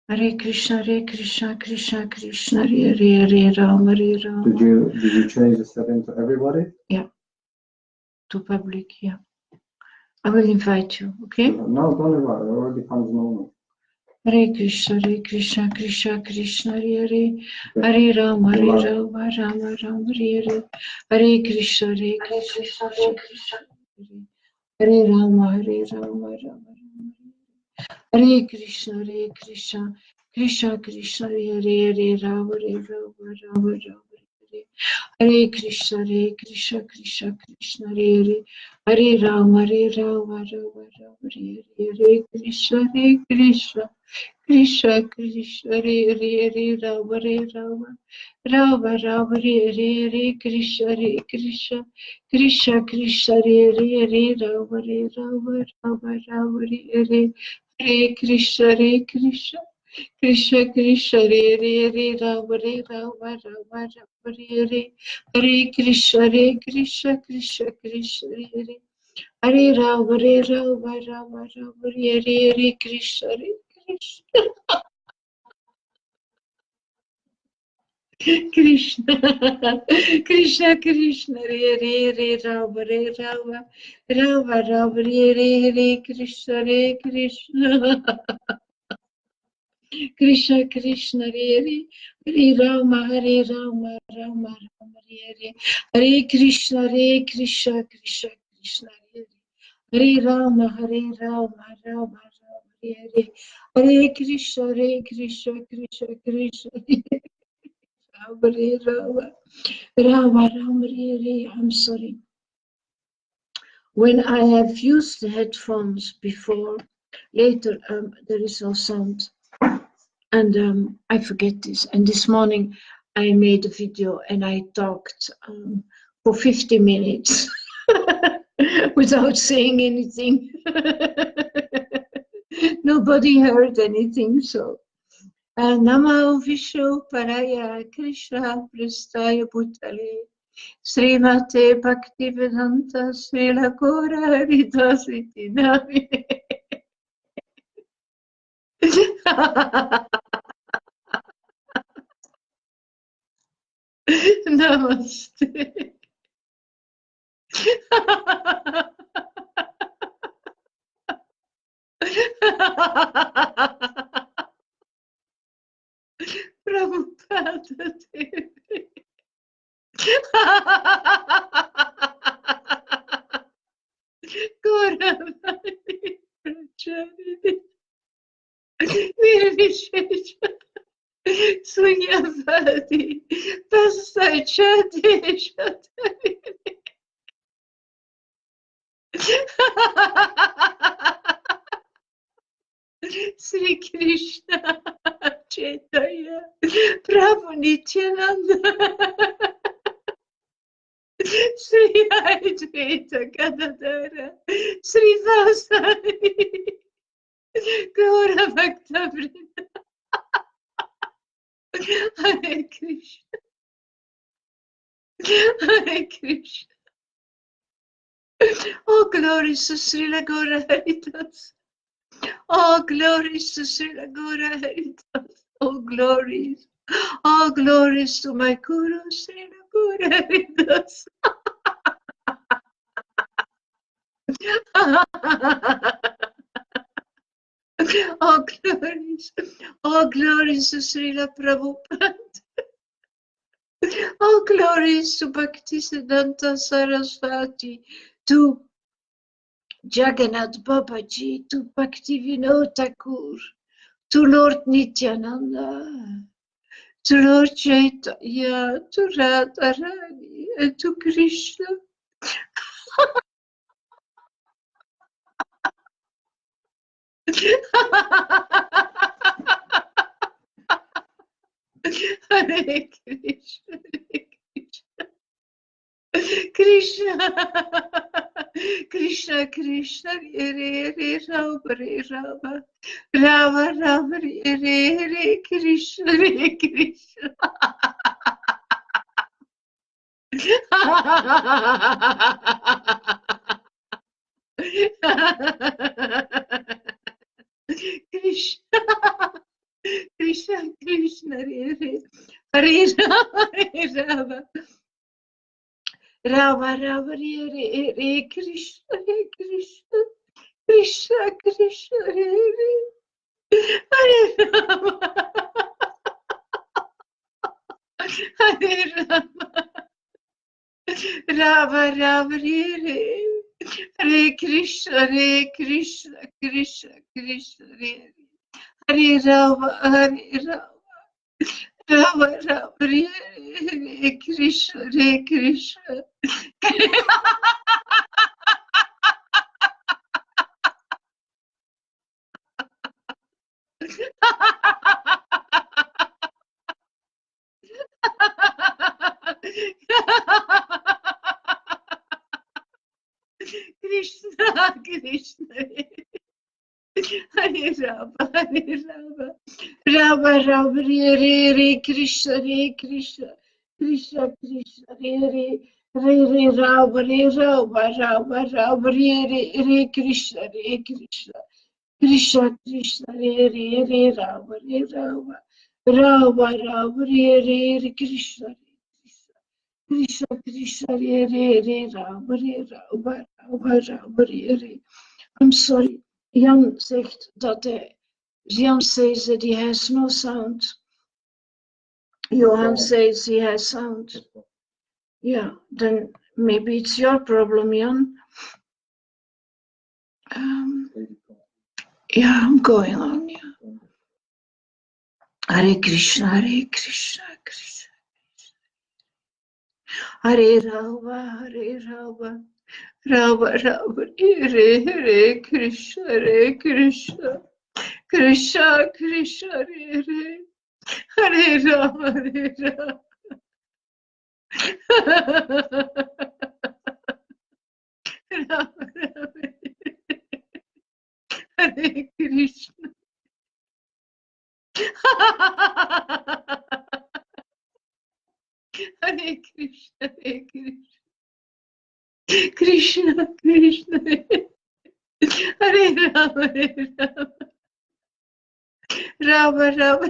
Hare Krishna, Krishna Krishna, Hare Ram, Hare Ram. Did you change the setting to everybody? Yeah. To public, yeah. I will invite you, okay? No, don't invite. It already becomes normal. Hare Krishna, Krishna Krishna, Hare Hare Ram, Hare Ram, Ram, Hare Hare Krishna, Krishna Hare Ram, Hare Ram, Hare Krishna, Krishna Krishna, Hare Ram, Ram, Hare Krishna, Krishna Hare Hare Ram, Ram, Hare Krishna, Krishna Krishna, Hare Ram, Ram, Hare Krishna, Krishna, Hare Ram, Ram, Hare Krishna, Krishna Krishna, Hare Ram, Ram, Hare Krishna, Krishna Krishna, Hare Ram, Ram, Hare Krishna, Krishna, Krishna, Hare Ram, Ram, Hare Krishna, Krishna. Krishna Krishna, Hare Rama, Rama Rama, Hare Krishna, Krishna Krishna, Hare Rama, Rama Rama, Hare Krishna, Krishna Hare Rama, Rama, Hare. I'm sorry. When I have used the headphones before, later there is no sound. And I forget this. And this morning I made a video and I talked for 50 minutes without saying anything. Nobody heard anything. So Namo Vishnu Paraya Krishna Prastaya Bhutale Srimate Bhaktivedanta Srila Kora Haridasiti Namine. Namaste. Prabhupada Devi. Gauravani Prachariti. Nirvishesha. Sunyavadi. Pasachati Shatari. Sri Krishna Chaitanya Prabhu Nityananda Sri Advaita Gadadara Sri Vasari Gaura Bhakta Vrinda Hare Krishna Hare Krishna. Oh, glories to Srila Gaura Haridas. Oh, glories to Srila Gaura Haridas. Oh, glories. Oh, glories to my Guru Srila Gaura Haridas. Oh, glories. Oh, glories to Srila Prabhupada. Oh, glories to Bhaktisiddhanta Saraswati, to Jagannath Babaji, to Bhaktivinoda Thakur, to Lord Nityananda, to Lord Chaitanya, to Radharani, and to Krishna. Hare Krishna, Krishna, Krishna, Krishna, Hare Hare, Rama, Rama, Rama, Hare Hare, Krishna, Krishna. Krishna, Krishna Krishna Hare Rama Rama Rama Hare Krishna Krishna Krishna Hare Rama Hare Rama Rama Rama Hare Krishna Krishna Krishna Hare Rama Rama Rama Hare Krishna Krishna Krishna Krishna Hare Rama Rama Rama Hare Krishna Krishna Krishna Krishna Hare Rama Rama Rama Hare Krishna Krishna Krishna Krishna Hare Rama Rama Rama Hare Krishna Krishna Krishna Hare Rama Rama Rama Hare. I'm sorry. Jan zegt dat Jan says that he has no sound. Johan says he has sound. Yeah, then maybe it's your problem, Jan. Yeah, I'm going on. Yeah. Hare Krishna, Krishna. Hare Rama, Rama Rama, Hare Krishna, Krishna. Krishna, Krishna, Hare Rama, Rama. Rama, Rama, Hare Krishna. Hare Krishna, Krishna, Krishna, Hare Rama, Rama, Rama,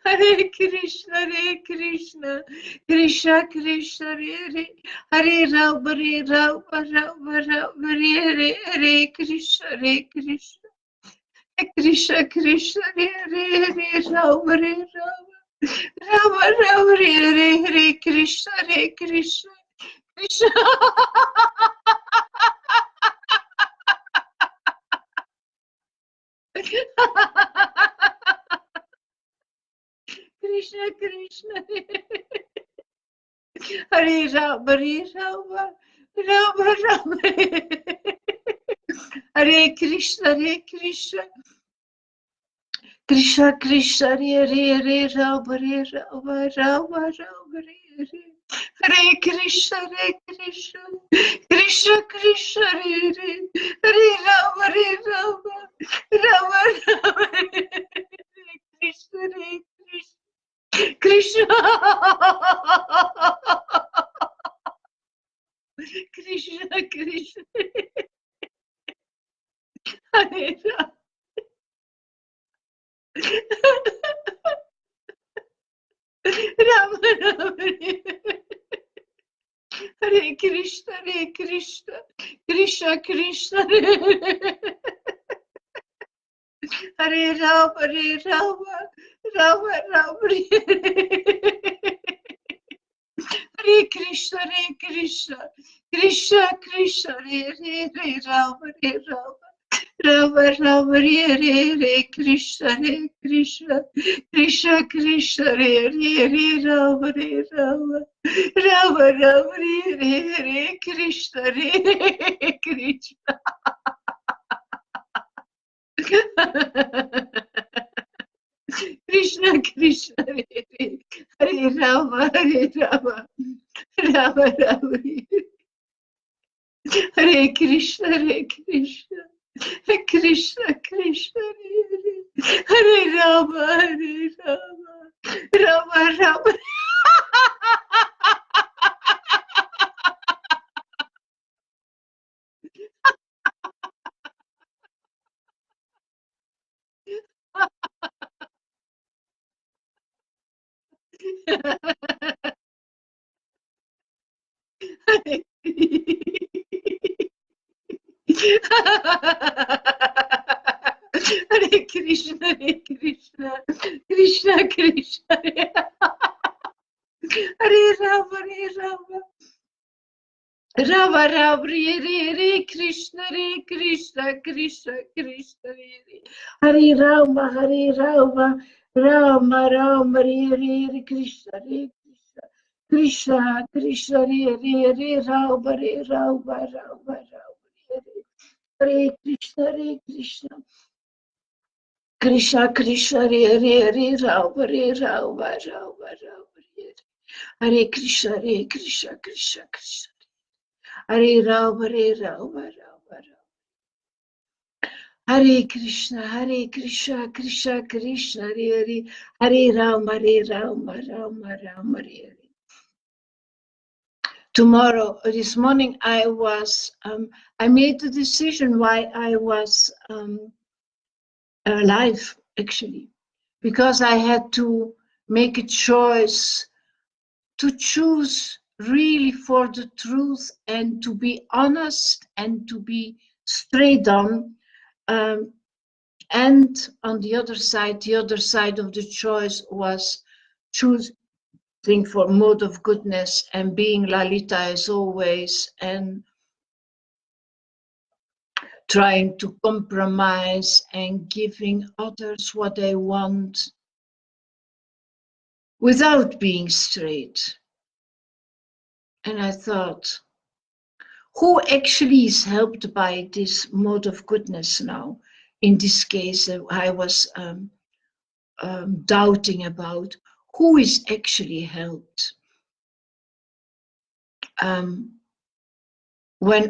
Hare Krishna, Krishna, Krishna, Krishna, Hare Rama, Rama, Rama, Hare Krishna, Krishna. Krishna, Krishna, Hare Rama, Rama, Rama, Hare Krishna, Krishna, Krishna. Krishna, Krishna, Hare Rama, Rama, Rama, Hare Krishna, Krishna. Krishna, Krishna, Hare Rama, Rama, Rama, Hare Krishna, Krishna. Krishna, Krishna, Hare Rama, Rama, Rama, Krishna, Krishna. Krishna, Krishna, Krishna, Hare Rama. Rama, Rama, Hare Krishna, Krishna, Krishna, Krishna, Hare Rama, Rama, Rama, Hare Krishna, Krishna, Krishna, Krishna, Hare Rama, Rama, Rama, Hare Krishna, Krishna, Krishna, Krishna, Hare Rama, Rama, Rama, Hare Krishna, Krishna. Krishna, Krishna, Hare Rama, Rama, Rama, Hare Krishna, Krishna. Krishna, Krishna, Hare Rama, Rama, Rama. Hare Krishna, Krishna Krishna, Hare Rama, Rama Rama, Hare Krishna, Krishna Krishna, Hare Rama, Rama Rama, Hare Krishna, Krishna Krishna, Hare Rama, Rama Rama, Hare Krishna, Krishna Krishna, Hare Rama, Rama Rama, Hare Krishna, Krishna Krishna, Hare Rama, Rama Rama, Hare Krishna, Krishna Krishna, Hare Rama, Rama Rama, Hare. Tomorrow, this morning, I made the decision why I was alive, actually, because I had to make a choice to choose really for the truth and to be honest and to be straight on. And on the other side of the choice was choosing for mode of goodness and being Lalita as always, and trying to compromise and giving others what they want without being straight. And I thought, who actually is helped by this mode of goodness now? In this case, I was doubting about who is actually helped. When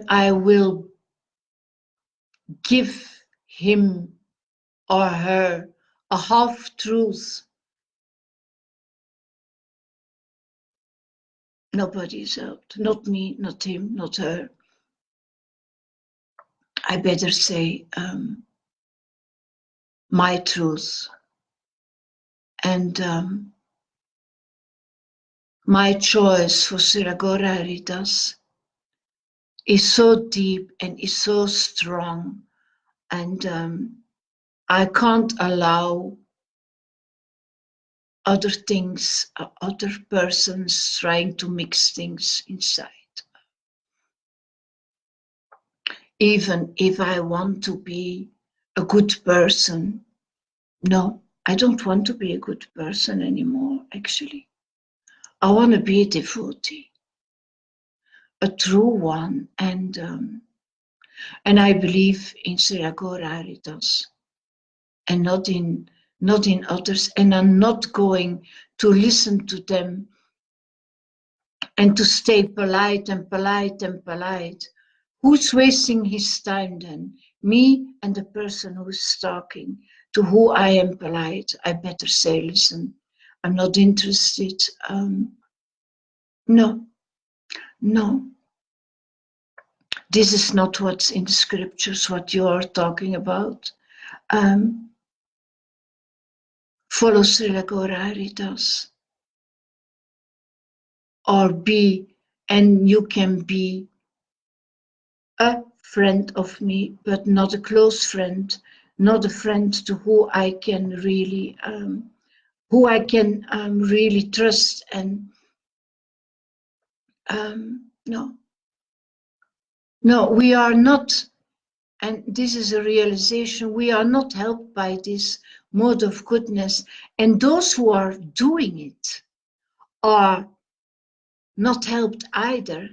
I will give him or her a half-truth, nobody is helped. Not me, not him, not her. I better say my truth. And my choice for Siragora Haridas is so deep and is so strong, and I can't allow other things, other persons trying to mix things inside. Even if I want to be a good person, no, I don't want to be a good person anymore, actually. I want to be a devotee, a true one, and I believe in Siragora Haridas and not in others, and I'm not going to listen to them and to stay polite and polite and polite. Who's wasting his time then? Me and the person who is talking, to who I am polite. I better say, listen, I'm not interested. No. This is not what's in the scriptures, what you are talking about. Follow Srila Haridas. Or be, and you can be a friend of me, but not a close friend, not a friend to who I can really, really trust. And no, we are not, and this is a realization, we are not helped by this mode of goodness, and those who are doing it are not helped either.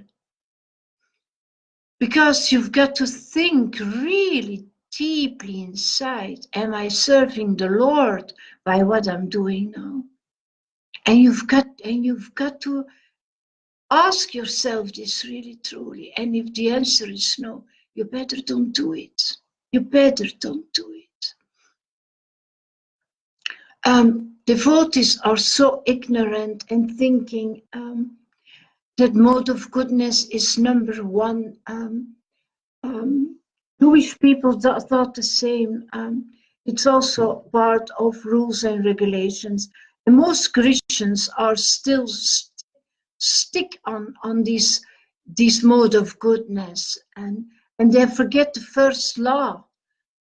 Because you've got to think really deeply inside, am I serving the Lord by what I'm doing now? And you've got to ask yourself this really truly. And if the answer is no, you better don't do it. You better don't do it. Devotees are so ignorant and thinking that mode of goodness is number one. Jewish people thought the same. It's also part of rules and regulations. And most Christians are still stick on this mode of goodness, and they forget the first law.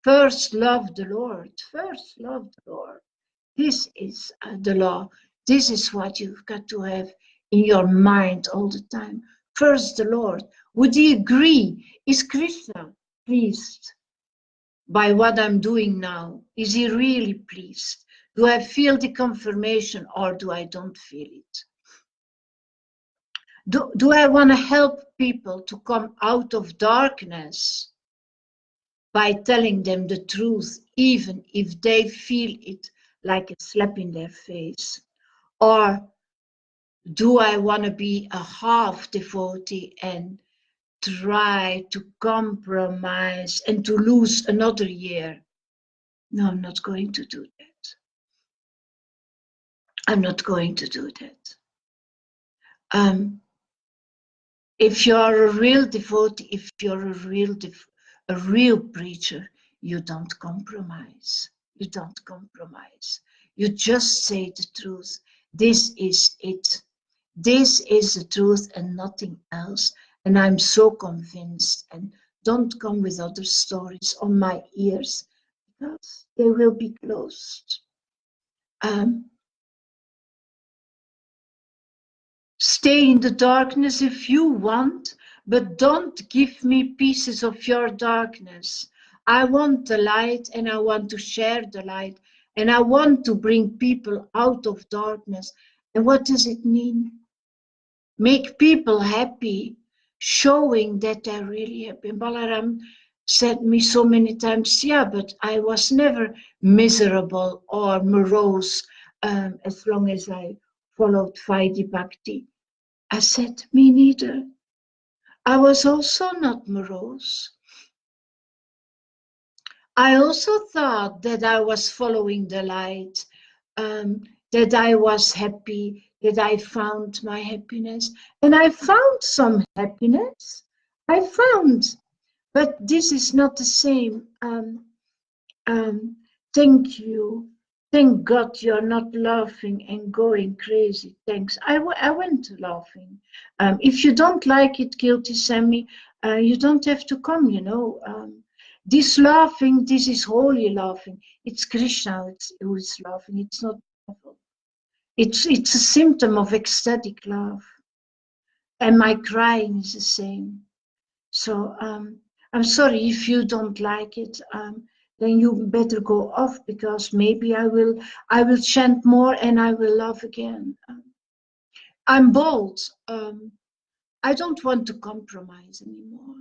First love the Lord. First love the Lord. This is the law. This is what you've got to have in your mind all the time. First the Lord. Would he agree? Is Krishna pleased by what I'm doing now? Is he really pleased? Do I feel the confirmation or do I don't feel it? Do I want to help people to come out of darkness by telling them the truth, even if they feel it like a slap in their face? Or do I want to be a half devotee and try to compromise and to lose another year? No, I'm not going to do that. I'm not going to do that. If you're a real devotee, if you're a real preacher, you don't compromise. You don't compromise. You just say the truth. This is it. This is the truth and nothing else. And I'm so convinced. And don't come with other stories on my ears, because they will be closed. Stay in the darkness if you want, but don't give me pieces of your darkness. I want the light, and I want to share the light, and I want to bring people out of darkness. And what does it mean? Make people happy, showing that they're really happy. Balaram said me so many times, yeah, but I was never miserable or morose as long as I followed Vaidhi Bhakti. I said, me neither. I was also not morose. I also thought that I was following the light, that I was happy, that I found my happiness. And I found some happiness. I found, but this is not the same. Thank you. Thank God you're not laughing and going crazy. Thanks. I went laughing. If you don't like it, Guilty Sammy, you don't have to come, you know. This laughing, this is holy laughing. It's Krishna who is laughing. It's not devil. It's a symptom of ecstatic love. And my crying is the same. So I'm sorry if you don't like it. Then you better go off, because maybe I will chant more and I will laugh again. I'm bold. I don't want to compromise anymore.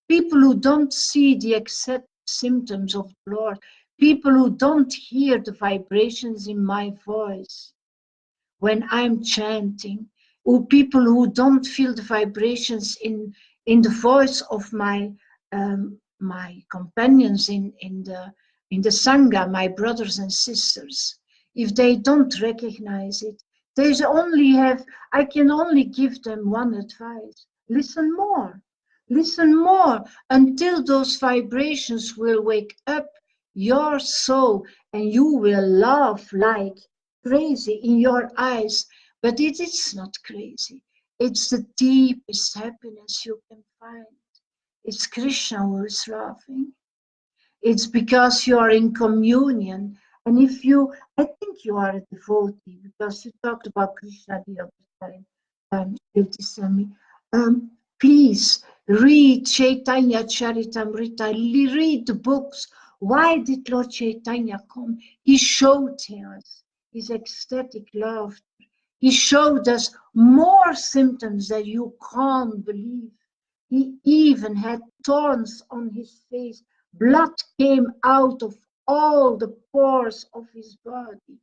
People who don't see the exact symptoms of the Lord, people who don't hear the vibrations in my voice when I'm chanting, or people who don't feel the vibrations in the voice of my my companions in the Sangha, my brothers and sisters. If they don't recognize it, I can only give them one advice: listen more until those vibrations will wake up your soul, and you will laugh like crazy in your eyes. But it is not crazy. It's the deepest happiness you can find. It's Krishna who is laughing. It's because you are in communion. And if you, I think you are a devotee, because you talked about Krishna the other time, Guilty Sammy. Please read Chaitanya Charitamrita, read the books. Why did Lord Chaitanya come? He showed us his ecstatic love. He showed us more symptoms that you can't believe. He even had thorns on his face. Blood came out of all the pores of his body.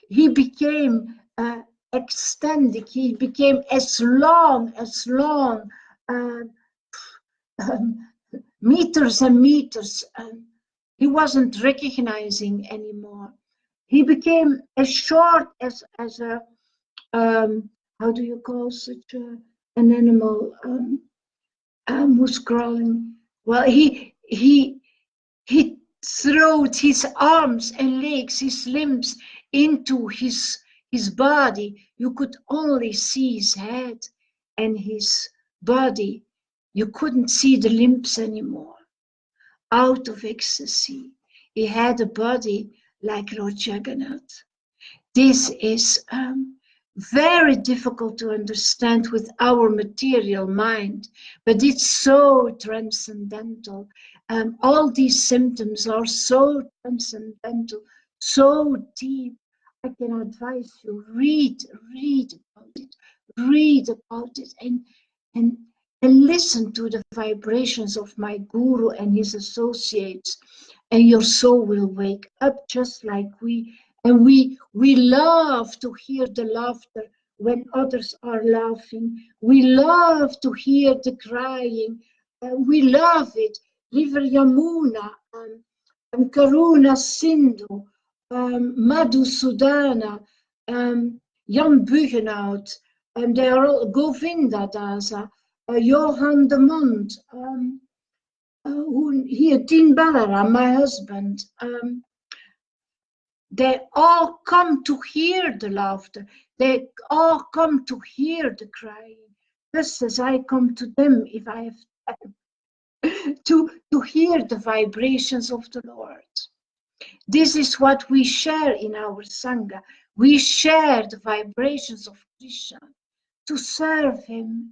He became ecstatic. He became as long, meters and meters. He wasn't recognizing anymore. He became as short as a how do you call such an animal who's crawling? Well, he throwed his arms and legs, his limbs into his body. You could only see his head and his body. You couldn't see the limbs anymore. Out of ecstasy, he had a body like Lord Jagannath. This is very difficult to understand with our material mind, but it's so transcendental. All these symptoms are so transcendental, so deep. I can advise you, read about it, and listen to the vibrations of my guru and his associates, and your soul will wake up just like we. And we love to hear the laughter when others are laughing. We love to hear the crying. We love it. River Yamuna, Karuna Sindhu, Madhusudana, Jan Buggenhout, they are all Govinda Dasa, Johan de Mont, here Dean Balaram, my husband. They all come to hear the laughter. They all come to hear the crying, just as I come to them if I have time to hear the vibrations of the Lord. This is what we share in our Sangha. We share the vibrations of Krishna to serve him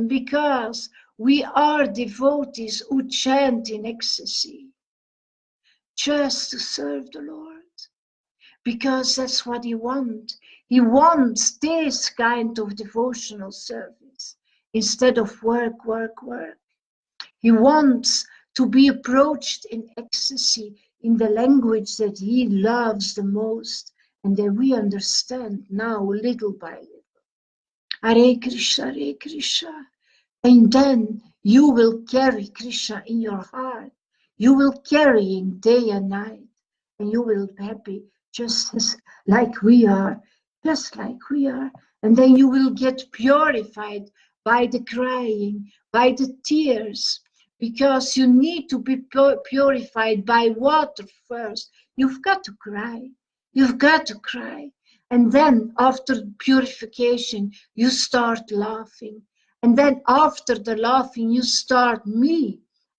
because we are devotees who chant in ecstasy just to serve the Lord. Because that's what he wants. He wants this kind of devotional service instead of work. He wants to be approached in ecstasy in the language that he loves the most and that we understand now little by little. Hare Krishna, Hare Krishna. And then you will carry Krishna in your heart. You will carry him day and night. And you will be happy just like we are. And then you will get purified by the crying, by the tears, because you need to be purified by water first. You've got to cry. And then after purification, you start laughing. And then after the laughing, you start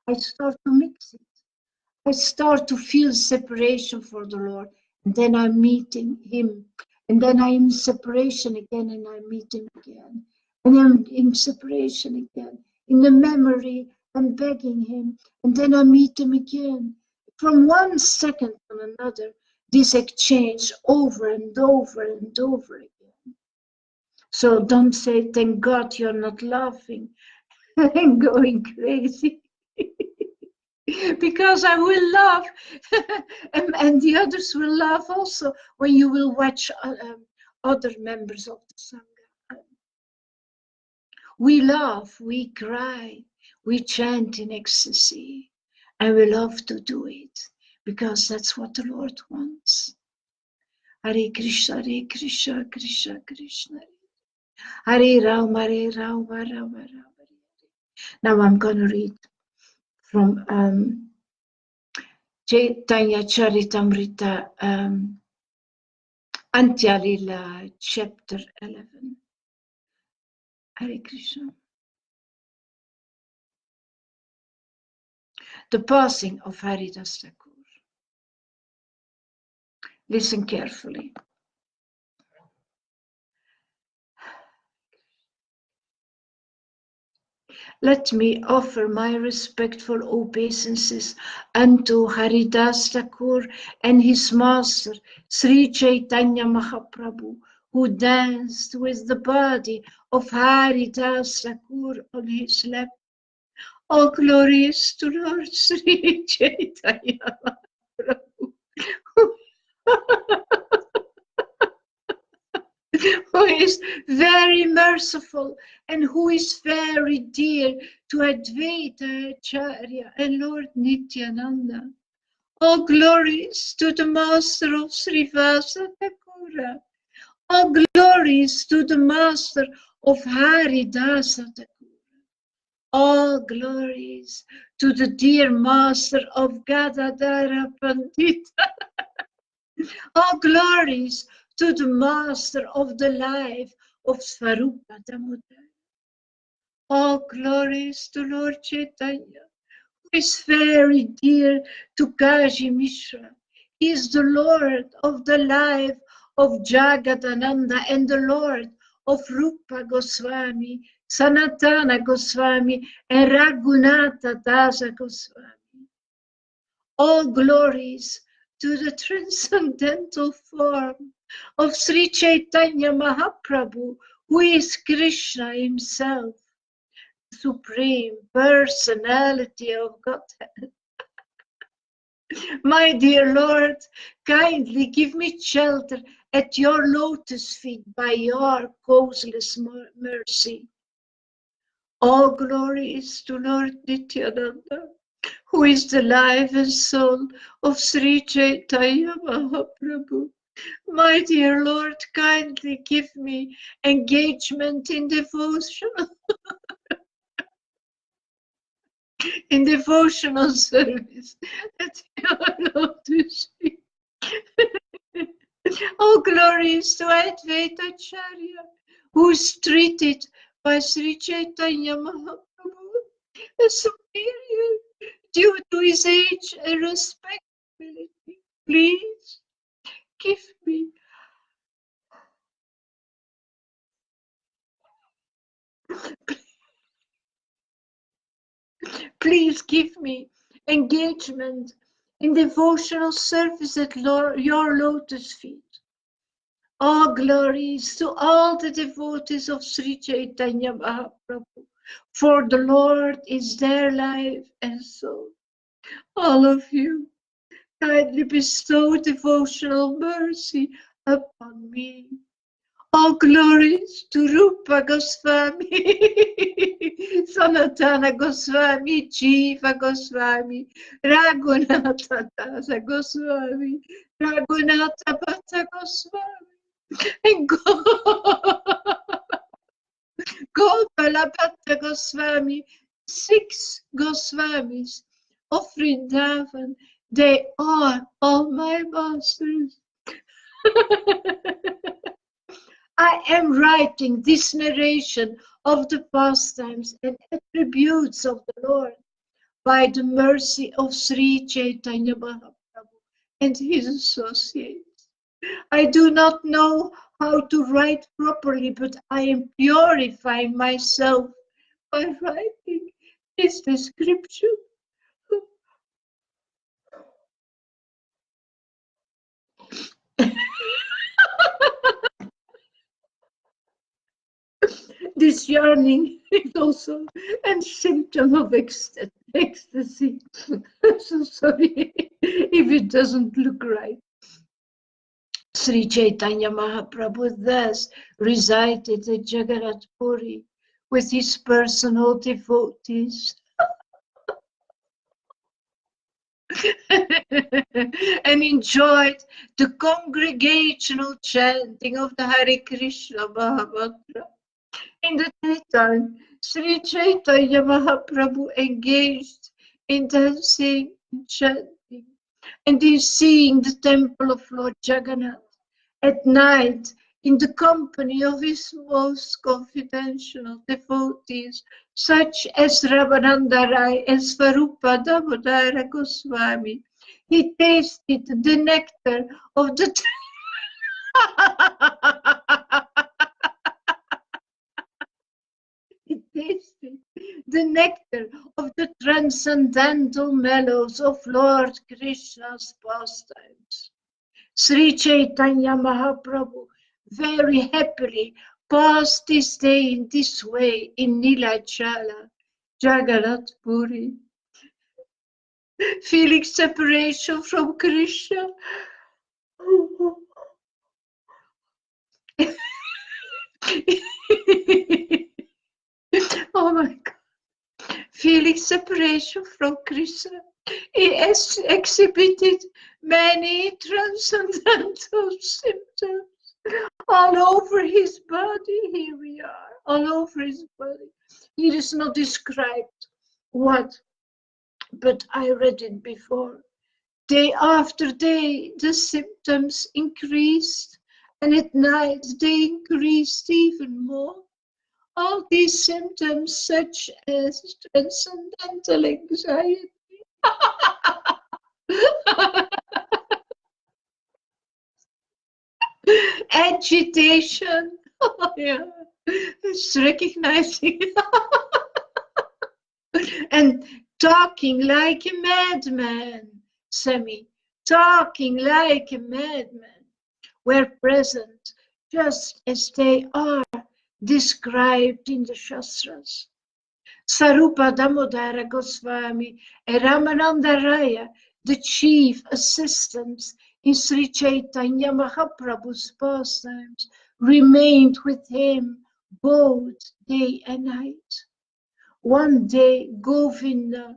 I start to mix it. I start to feel separation for the Lord. And then I'm meeting him. And then I'm in separation again and I meet him again. And I'm in separation again. In the memory, I'm begging him. And then I meet him again. From one second to another, this exchange over and over and over again. So don't say, thank God you're not laughing. I'm going crazy. Because I will laugh and the others will laugh also when you will watch other members of the Sangha. We laugh, we cry, we chant in ecstasy, and we love to do it because that's what the Lord wants. Hare Krishna, Krishna Krishna. Hare Rama, Rama Rama. Now I'm going to read from Chaitanya Charitamrita, Antya Lila, chapter 11. Hare Krishna. The passing of Haridas Thakur. Listen carefully. Let me offer my respectful obeisances unto Haridas Thakur and his master, Sri Chaitanya Mahaprabhu, who danced with the body of Haridas Thakur on his lap. All glories to Lord Sri Chaitanya Mahaprabhu, who is very merciful and who is very dear to Advaita Acharya and Lord Nityananda. All glories to the Master of Srivasa Thakura. All glories to the Master of Haridasa Thakura. All glories to the dear Master of Gadadhara Pandita. All glories to the Master of the life of Svarupa Damodara. All glories to Lord Chaitanya, who is very dear to Kaji Mishra. He is the Lord of the life of Jagadananda and the Lord of Rupa Goswami, Sanatana Goswami, and Raghunatha Dasa Goswami. All glories to the transcendental form of Sri Chaitanya Mahaprabhu, who is Krishna himself, Supreme Personality of Godhead. My dear Lord, kindly give me shelter at your lotus feet by your causeless mercy. All glory is to Lord Nityananda, who is the life and soul of Sri Chaitanya Mahaprabhu. My dear Lord, kindly give me engagement in devotion, in devotional service at your lotus feet. All glories to Advaita Acharya, who is treated by Sri Chaitanya Mahaprabhu as superior due to his age and respectability. Please give me Please give me engagement in devotional service at your lotus feet. All glories to all the devotees of Sri Chaitanya Mahaprabhu, for the Lord is their life and soul. All of you, kindly bestow devotional mercy upon me. All glories to Rupa Goswami, Sanatana Goswami, Jiva Goswami, Raghunatha Dasa Goswami, Raghunatha Bhatta Goswami, and Gopala Bhatta Goswami, 6 Goswamis of Vrindavan. They are all my masters. I am writing this narration of the pastimes and attributes of the Lord by the mercy of Sri Chaitanya Mahaprabhu and his associates. I do not know how to write properly, but I am purifying myself by writing this description. This yearning is also a symptom of ecstasy. So sorry if it doesn't look right. Sri Chaitanya Mahaprabhu thus resided at Jagannath Puri with his personal devotees and enjoyed the congregational chanting of the Hare Krishna Mahamantra. In the daytime, Sri Chaitanya Mahaprabhu engaged in dancing and chanting and in seeing the temple of Lord Jagannath. At night, in the company of his most confidential devotees, such as Ramananda Rai and Svarupa Damodara Goswami, he tasted the nectar of the he tasted the nectar of the transcendental mellows of Lord Krishna's pastimes. Sri Chaitanya Mahaprabhu very happily passed this day in this way in Nilachala, Jagannath Puri, feeling separation from Krishna. Oh my God. Feeling separation from Krishna. He has exhibited many transcendental symptoms all over his body. Here we are, all over his body. It is not described what, but I read it before. Day after day, the symptoms increased, and at night they increased even more. All these symptoms, such as transcendental anxiety, agitation, yeah, it's recognizing, and talking like a madman, Semi, talking like a madman, were present just as they are described in the Shastras. Sarupa Damodara Goswami and Ramananda Raya, the chief assistants in Sri Chaitanya Mahaprabhu's pastimes, remained with him both day and night. One day, Govinda,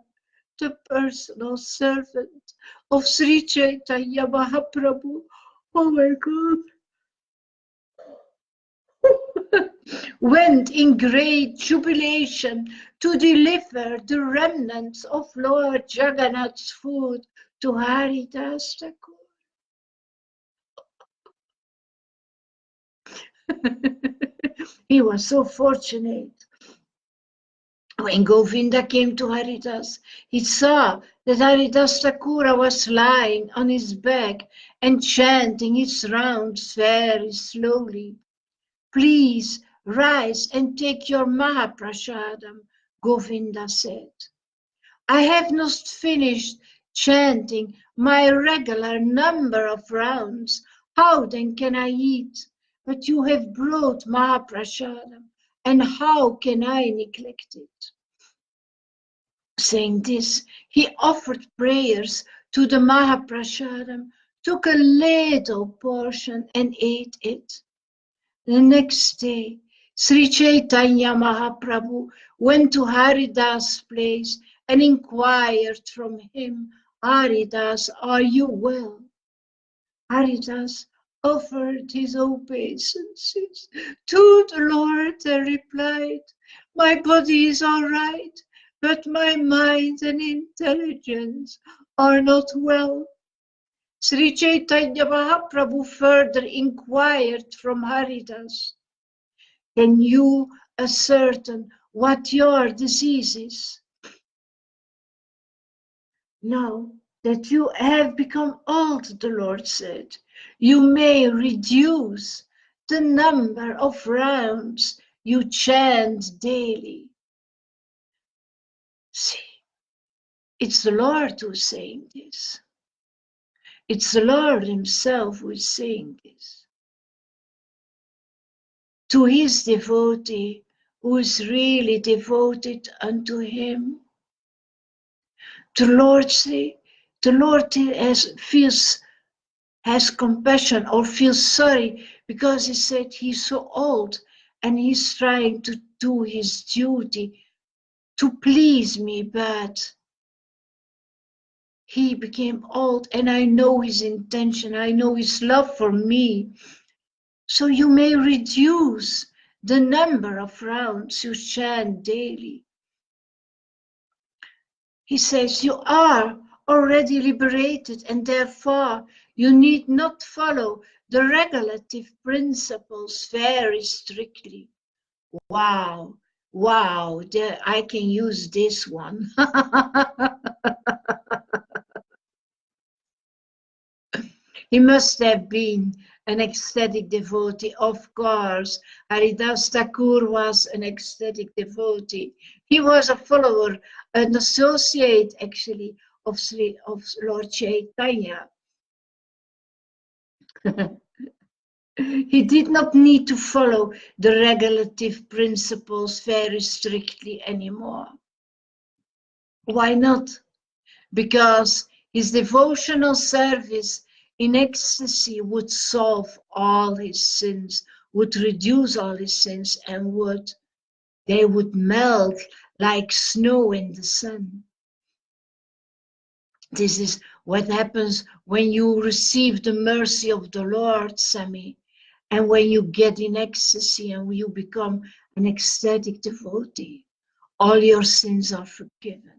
the personal servant of Sri Chaitanya Mahaprabhu, oh my God, went in great jubilation to deliver the remnants of Lord Jagannath's food to Haridas Thakur. He was so fortunate. When Govinda came to Haridas, he saw that Haridas Thakur was lying on his back and chanting his rounds very slowly. Please rise and take your Mahaprasadam, Govinda said. I have not finished chanting my regular number of rounds. How then can I eat? But you have brought Mahaprasadam, and how can I neglect it? Saying this, he offered prayers to the Mahaprasadam, took a little portion and ate it. The next day, Sri Chaitanya Mahaprabhu went to Haridas' place and inquired from him, Haridas, are you well? Haridas offered his obeisances to the Lord and replied, my body is all right, but my mind and intelligence are not well. Sri Chaitanya Mahaprabhu further inquired from Haridas, can you ascertain what your disease is? Now that you have become old, the Lord said, you may reduce the number of rounds you chant daily. See, it's the Lord who's saying this. It's the Lord himself who is saying this. To his devotee who is really devoted unto him. The Lord has compassion or feels sorry because he said he's so old and he's trying to do his duty to please me, but he became old and I know his intention, I know his love for me. So you may reduce the number of rounds you chant daily. He says you are already liberated and therefore you need not follow the regulative principles very strictly. Wow, I can use this one. He must have been an ecstatic devotee, of course. Haridas Thakur was an ecstatic devotee. He was a follower, an associate actually of Lord Chaitanya. He did not need to follow the regulative principles very strictly anymore. Why not? Because his devotional service in ecstasy would solve all his sins, would reduce all his sins, and they would melt like snow in the sun. This is what happens when you receive the mercy of the Lord, Sami, and when you get in ecstasy and you become an ecstatic devotee. All your sins are forgiven.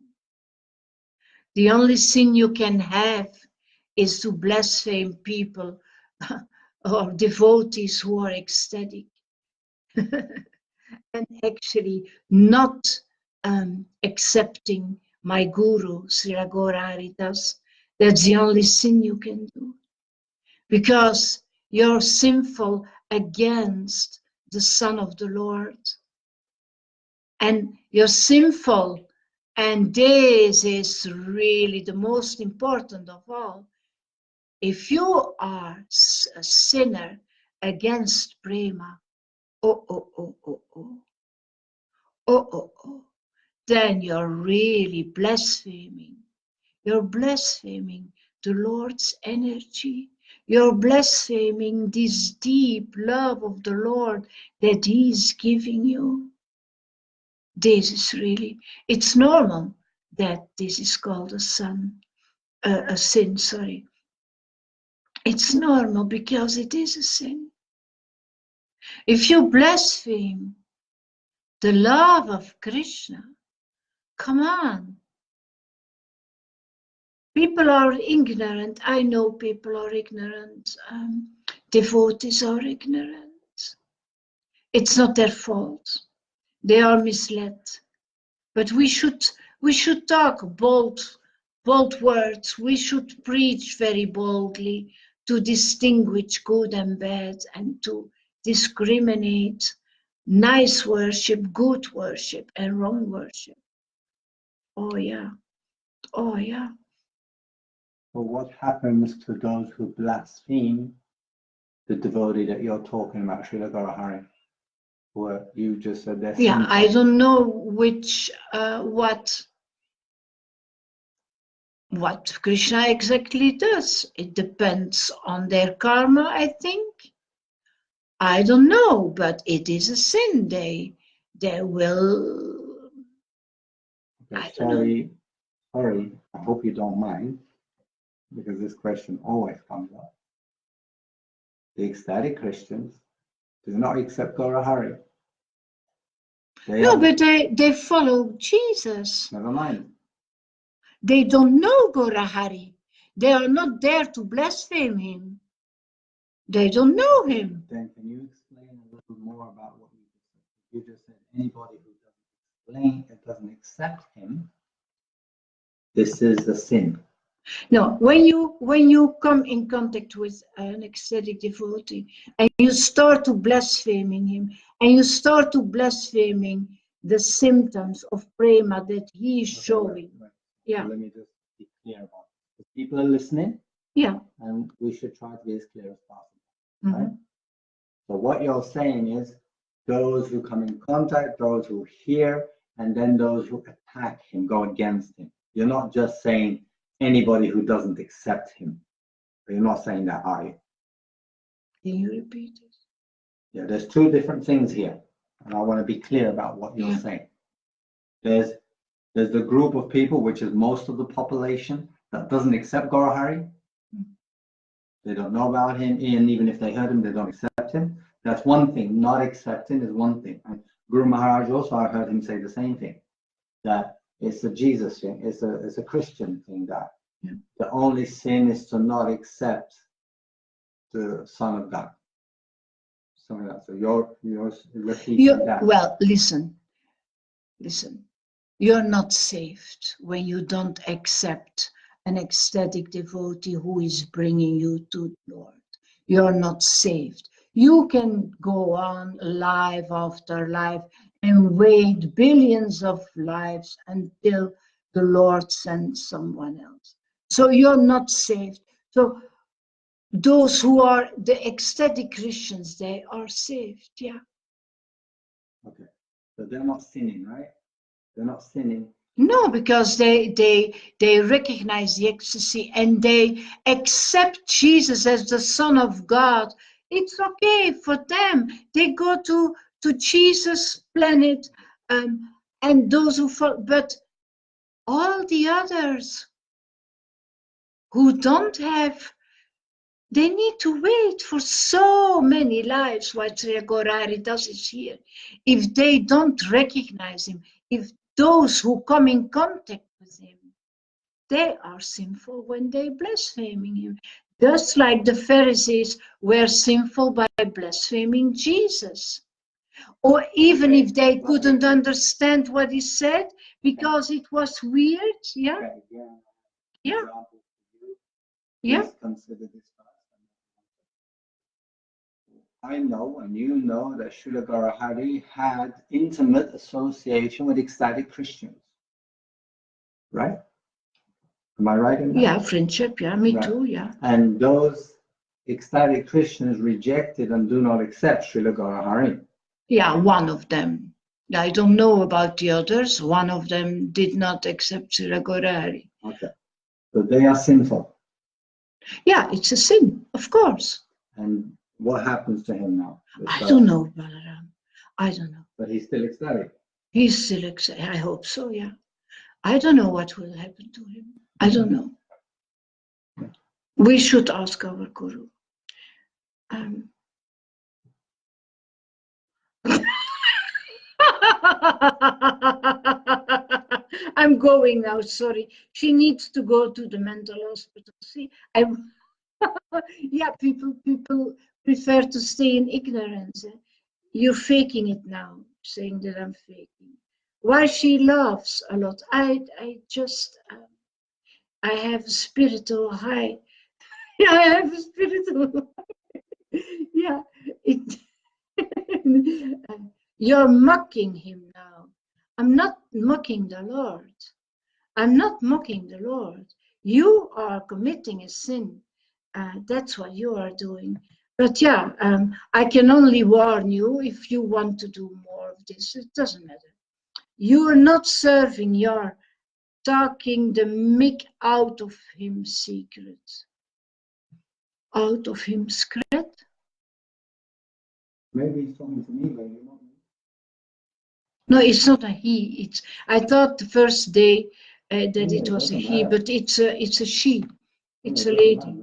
The only sin you can have is to blaspheme people or devotees who are ecstatic. And actually not accepting my guru, Sri Gaura Haridas. That's the only sin you can do. Because you're sinful against the Son of the Lord. And you're sinful, and this is really the most important of all. If you are a sinner against prema, then you're really blaspheming. You're blaspheming the Lord's energy. You're blaspheming this deep love of the Lord that He is giving you. This is really, it's normal that this is called a sin. It's normal because it is a sin. If you blaspheme the love of Krishna, come on. People are ignorant. I know people are ignorant. Devotees are ignorant. It's not their fault. They are misled. But we should talk bold words. We should preach very boldly to distinguish good and bad and to discriminate nice worship, good worship, and wrong worship. Oh yeah. Oh yeah. But what happens to those who blaspheme the devotee that you're talking about, Srila Gaurahari? Where you just said that. Yeah, I don't know which what Krishna exactly does. It depends on their karma, I think. I don't know, but it is a sin. They will. Okay, sorry, I hope you don't mind, because this question always comes up. The ecstatic Christians do not accept Gaurahari. But they follow Jesus. Never mind. They don't know Gaurahari. They are not there to blaspheme him. They don't know him. Then can you explain a little more about what you just said? You just said anybody who doesn't explain and doesn't accept him, this is a sin. No, when you come in contact with an ecstatic devotee and you start to blaspheming him and you start to blaspheming the symptoms of prema that he is showing. Right. Yeah. So let me just be clear about it. People are listening. Yeah. And we should try to be as clear as possible. Mm-hmm. Right? So what you're saying is those who come in contact, those who hear, and then those who attack him, go against him. You're not just saying anybody who doesn't accept him. You're not saying that, are you? Can you repeat it? Yeah, there's two different things here. And I want to be clear about what you're saying. There's the group of people, which is most of the population, that doesn't accept Gaurahari. They don't know about him, and even if they heard him, they don't accept him. That's one thing. Not accepting is one thing. And Guru Maharaj also, I heard him say the same thing, that it's a Jesus thing, it's a Christian thing, that the only sin is to not accept the Son of God. Something like that. So you're repeating that. Well, listen. You're not saved when you don't accept an ecstatic devotee who is bringing you to the Lord. You're not saved. You can go on life after life and wait billions of lives until the Lord sends someone else. So you're not saved. So those who are the ecstatic Christians, they are saved, yeah. Okay, so they're not sinning, right? They're not sinning. No, because they recognize the ecstasy and they accept Jesus as the Son of God. It's okay for them. They go to Jesus' planet, and those who follow, but all the others who don't have, they need to wait for so many lives. What Sri Gaurahari does is here. If they don't recognize him, if those who come in contact with him they are sinful when they blaspheming him. Just like the Pharisees were sinful by blaspheming Jesus. Or even if they couldn't understand what he said because it was weird, yeah? Yeah. Yeah. Consider this first. I know and you know that Srila Gaurahari had intimate association with ecstatic Christians, right? Am I right in that? Yeah, friendship, yeah, me Right. too, yeah. And those ecstatic Christians rejected and do not accept Srila Gaurahari. Yeah, one of them. I don't know about the others. One of them did not accept Srila Gaurahari. Okay. So they are sinful. Yeah, it's a sin, of course. And what happens to him now? I don't know, Balaram. I don't know. But he's still ecstatic. He's still ecstatic. I hope so, yeah. I don't know what will happen to him. I don't know. We should ask our Guru. I'm going now, sorry. She needs to go to the mental hospital. See, yeah, people prefer to stay in ignorance. You're faking it now, saying that I'm faking. Why she laughs a lot? I just, I have a spiritual high. Yeah, I have a spiritual. Yeah, it. You're mocking him now. I'm not mocking the Lord. I'm not mocking the Lord. You are committing a sin. That's what you are doing. But yeah, I can only warn you if you want to do more of this. It doesn't matter. You are not serving. You're talking the mick out of him secret. Out of him secret. Maybe he's talking to me, maybe not. No, it's not a he. It's. I thought the first day that it was a he, but it's a she. It's a lady.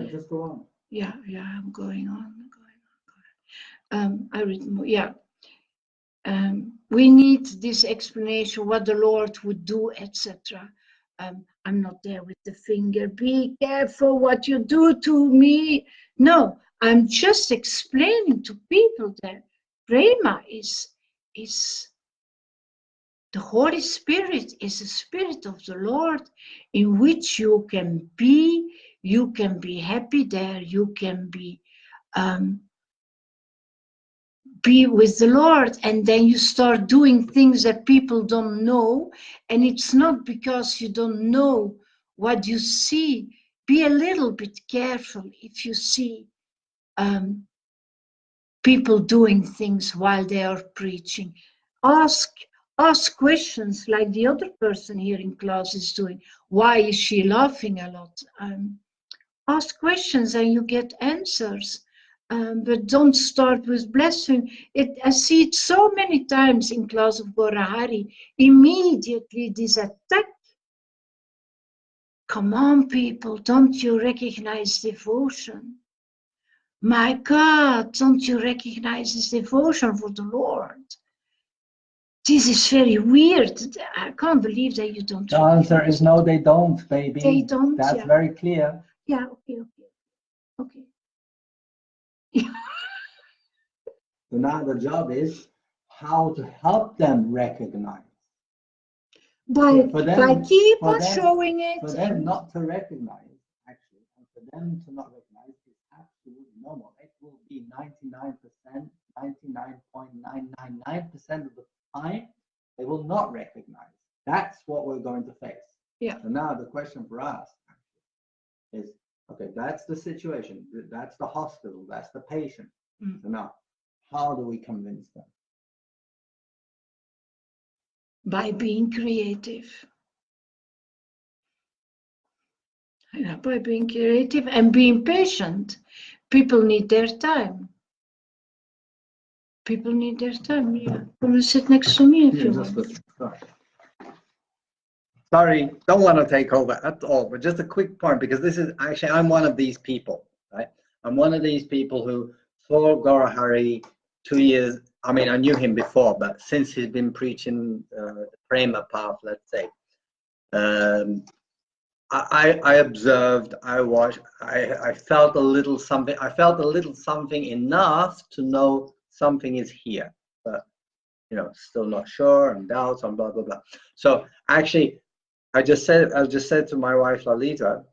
Just go on. Yeah, I'm going on. I read more. Yeah. We need this explanation, what the Lord would do, etc. I'm not there with the finger. Be careful what you do to me. No, I'm just explaining to people that Prema is the Holy Spirit is the Spirit of the Lord in which you can be happy there, you can be with the Lord, and then you start doing things that people don't know, and it's not because you don't know what you see. Be a little bit careful if you see people doing things while they are preaching. Ask questions like the other person here in class is doing. Why is she laughing a lot? Ask questions and you get answers. But don't start with blasphemy. I see it so many times in class of Gaurahari. Immediately this attack. Come on, people, don't you recognize devotion? My God, don't you recognize this devotion for the Lord? This is very weird. I can't believe that you don't. The answer is no, they don't, baby. They don't. That's very clear. Yeah, okay. So now the job is how to help them recognize. By keep on showing it. For them not to recognize, actually, and for them to not recognize is absolutely normal. It will be 99%, 99.999% of the time, they will not recognize. That's what we're going to face. Yeah. So now the question for us is, okay, that's the situation. That's the hospital. That's the patient. So now, how do we convince them? By being creative. Yeah, by being creative and being patient. People need their time. People need their time, yeah. Come and sit next to me if you want. Sorry, don't want to take over at all, but just a quick point, because this is actually, I'm one of these people, right? I'm one of these people who saw Gaurahari 2 years I mean, I knew him before, but since he's been preaching the Prema path, let's say, I observed, I watched, I felt a little something. I felt a little something enough to know something is here, but you know, still not sure and doubts and blah blah blah. So actually, I just said to my wife Lalita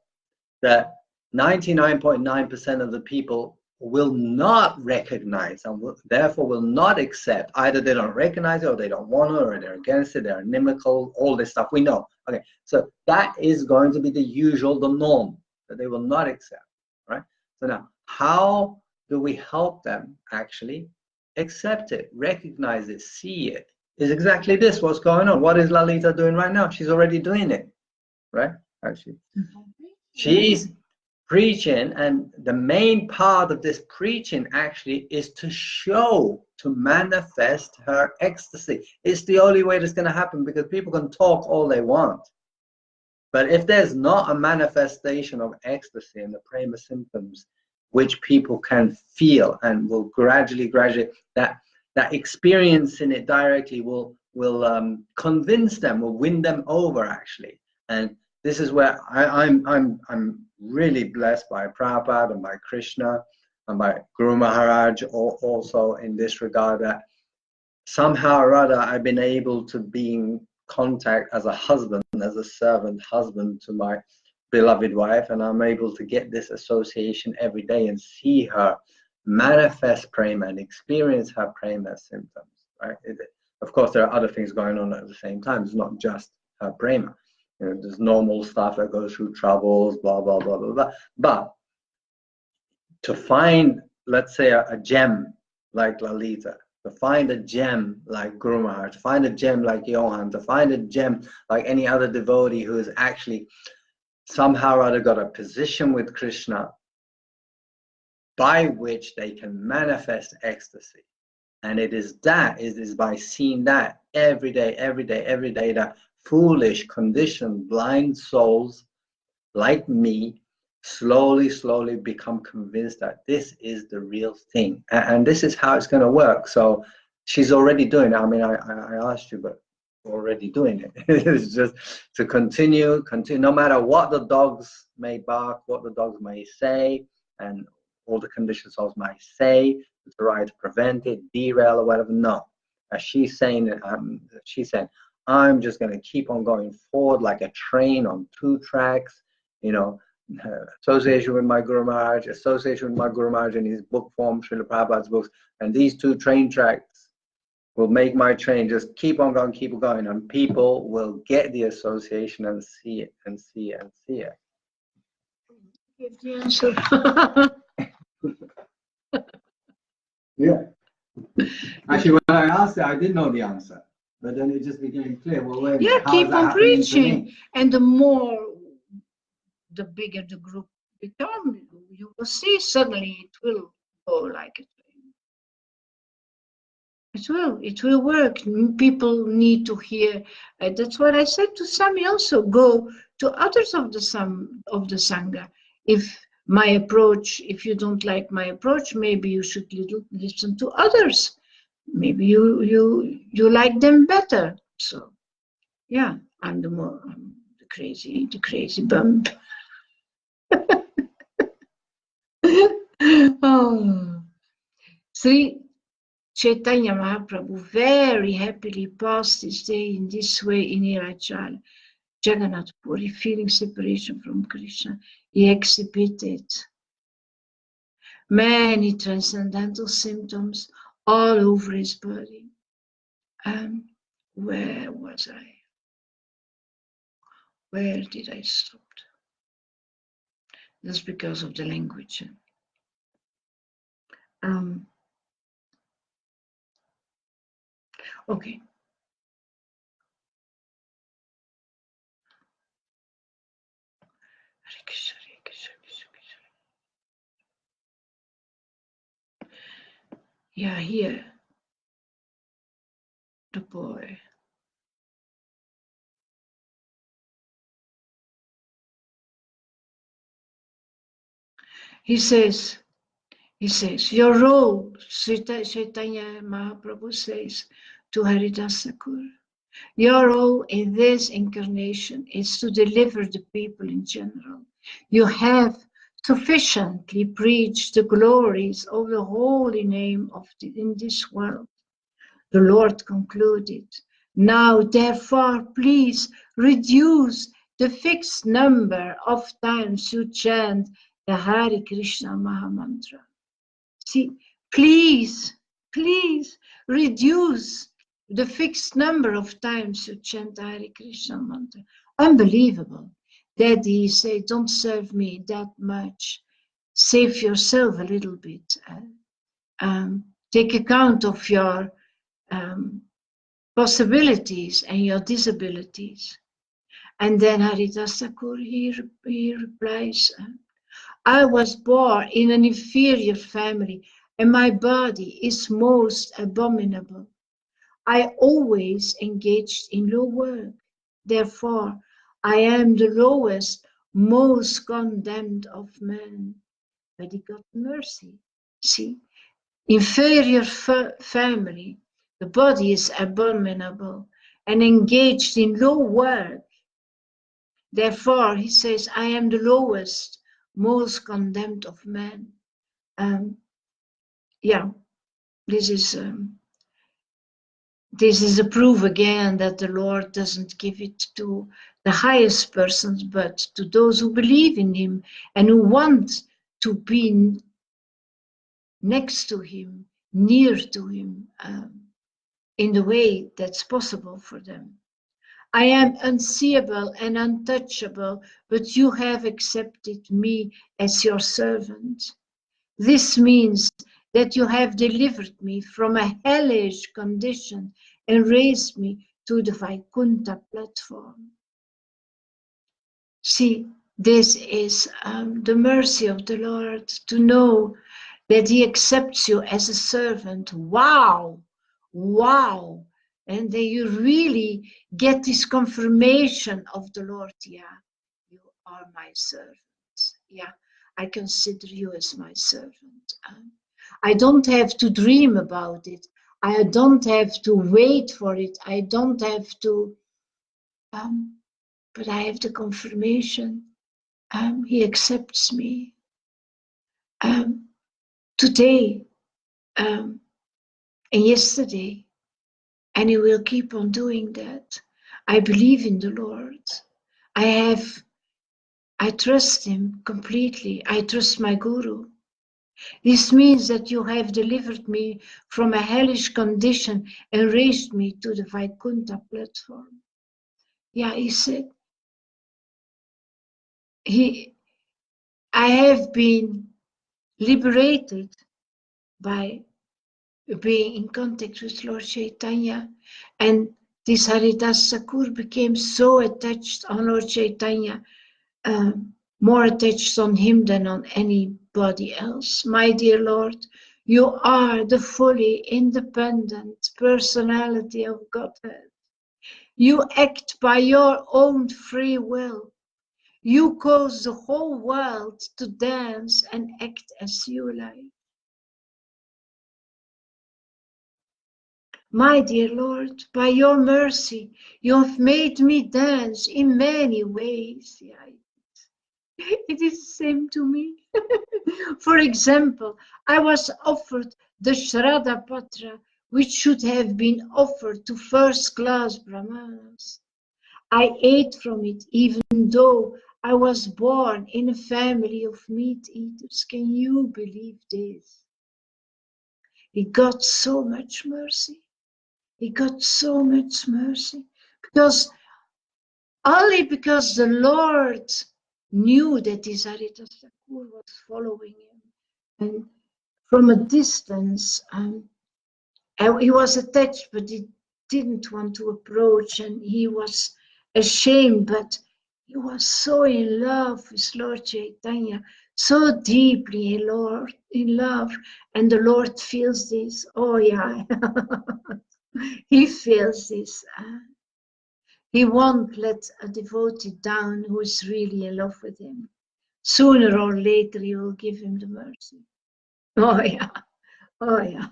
that 99.9% of the people will not recognize and therefore will not accept. Either they don't recognize it, or they don't want it, or they're against it, they're inimical, all this stuff we know. Okay, so that is going to be the usual, the norm, that they will not accept, right? So now, how do we help them actually accept it, recognize it, see it? Is exactly this what's going on? What is Lalita doing right now? She's already doing it, right? Actually, she's preaching, and the main part of this preaching actually is to show, to manifest her ecstasy. It's the only way that's going to happen, because people can talk all they want, but if there's not a manifestation of ecstasy and the prema symptoms, which people can feel and will gradually that experiencing it directly will convince them, will win them over actually. And this is where I'm really blessed by Prabhupada and by Krishna and by Guru Maharaj also in this regard, that somehow or other I've been able to be in contact as a husband, as a servant husband to my beloved wife, and I'm able to get this association every day and see her manifest prema and experience her prema symptoms, right? Of course, there are other things going on at the same time. It's not just her prema. You know, there's normal stuff that goes through troubles, blah, blah, blah, blah, blah. But to find, let's say, a gem like Lalita, to find a gem like Guru Maharaj, to find a gem like Johan, to find a gem like any other devotee who has actually somehow or other got a position with Krishna by which they can manifest ecstasy. And it is by seeing that every day, that foolish, conditioned, blind souls like me slowly become convinced that this is the real thing. And this is how it's going to work. So she's already doing it. I mean, I asked you, but already doing it. It's just to continue, no matter what the dogs may bark, what the dogs may say, and all the conditioned souls might say, to try to prevent it, derail or whatever. No, as she's saying, she said, I'm just going to keep on going forward like a train on two tracks, you know, association with my Guru Maharaj, association with my Guru Maharaj in his book form, Srila Prabhupada's books, and these two train tracks will make my train just keep on going, and people will get the association and see it and see it and see it. Give the answer. Yeah. Actually, when I asked it, I didn't know the answer, but then it just became clear. Well, wait a minute, how keep on preaching, and the bigger the group becomes, you will see suddenly it will go like it. It will work. People need to hear. That's what I said to Sami also. Go to others of the Sangha. If my approach, if you don't like my approach, maybe you should listen to others. Maybe you like them better. So, yeah, I'm the crazy bump. Oh, Sri Chaitanya Mahaprabhu very happily passed his day in this way in Nirajala. Jagannath Puri, feeling separation from Krishna, he exhibited many transcendental symptoms all over his body. Where was I? Where did I stop? That's because of the language. Okay. Yeah, here, the boy. He says, He says, your role, Chaitanya Mahaprabhu says to Haridas Thakur, your role in this incarnation is to deliver the people in general. You have sufficiently preached the glories of the holy name in this world. The Lord concluded, now therefore please reduce the fixed number of times you chant the Hare Krishna Mahamantra. See, please reduce the fixed number of times you chant Hare Krishna mantra. Unbelievable. Daddy say, don't serve me that much. Save yourself a little bit. Take account of your possibilities and your disabilities. And then Haridas Thakur, he replies, I was born in an inferior family, and my body is most abominable. I always engaged in low work. Therefore, I am the lowest, most condemned of men. But he got mercy. See, inferior family, the body is abominable and engaged in low work. Therefore, he says, I am the lowest, most condemned of men. Yeah, this is a proof again that the Lord doesn't give it to the highest persons, but to those who believe in Him and who want to be next to Him, near to Him, in the way that's possible for them. I am unseeable and untouchable, but you have accepted me as your servant. This means that you have delivered me from a hellish condition and raised me to the Vaikuntha platform. See, this is the mercy of the Lord, to know that He accepts you as a servant. Wow, wow. And then you really get this confirmation of the Lord. Yeah, you are my servant. Yeah, I consider you as my servant. I don't have to dream about it. I don't have to wait for it. I don't have to, but I have the confirmation. He accepts me. Today and yesterday, and He will keep on doing that. I believe in the Lord. I trust Him completely. I trust my Guru. This means that you have delivered me from a hellish condition and raised me to the Vaikuntha platform. Yeah, he said, I have been liberated by being in contact with Lord Chaitanya, and this Haridas Thakur became so attached on Lord Chaitanya, more attached on him than on anybody else. My dear Lord, you are the fully independent personality of Godhead. You act by your own free will. You cause the whole world to dance and act as you like. My dear Lord, by your mercy, you have made me dance in many ways. Yeah, it is the same to me. For example, I was offered the Shraddha Patra, which should have been offered to first-class Brahmanas. I ate from it, even though I was born in a family of meat eaters. Can you believe this? He got so much mercy. He got so much mercy only because the Lord knew that this Haridas Thakur was following him, and from a distance, he was attached, but he didn't want to approach, and he was ashamed, but he was so in love with Lord Chaitanya, so deeply in love, and the Lord feels this. Oh yeah, He feels this. He won't let a devotee down who is really in love with Him. Sooner or later, He will give him the mercy. Oh yeah, oh yeah.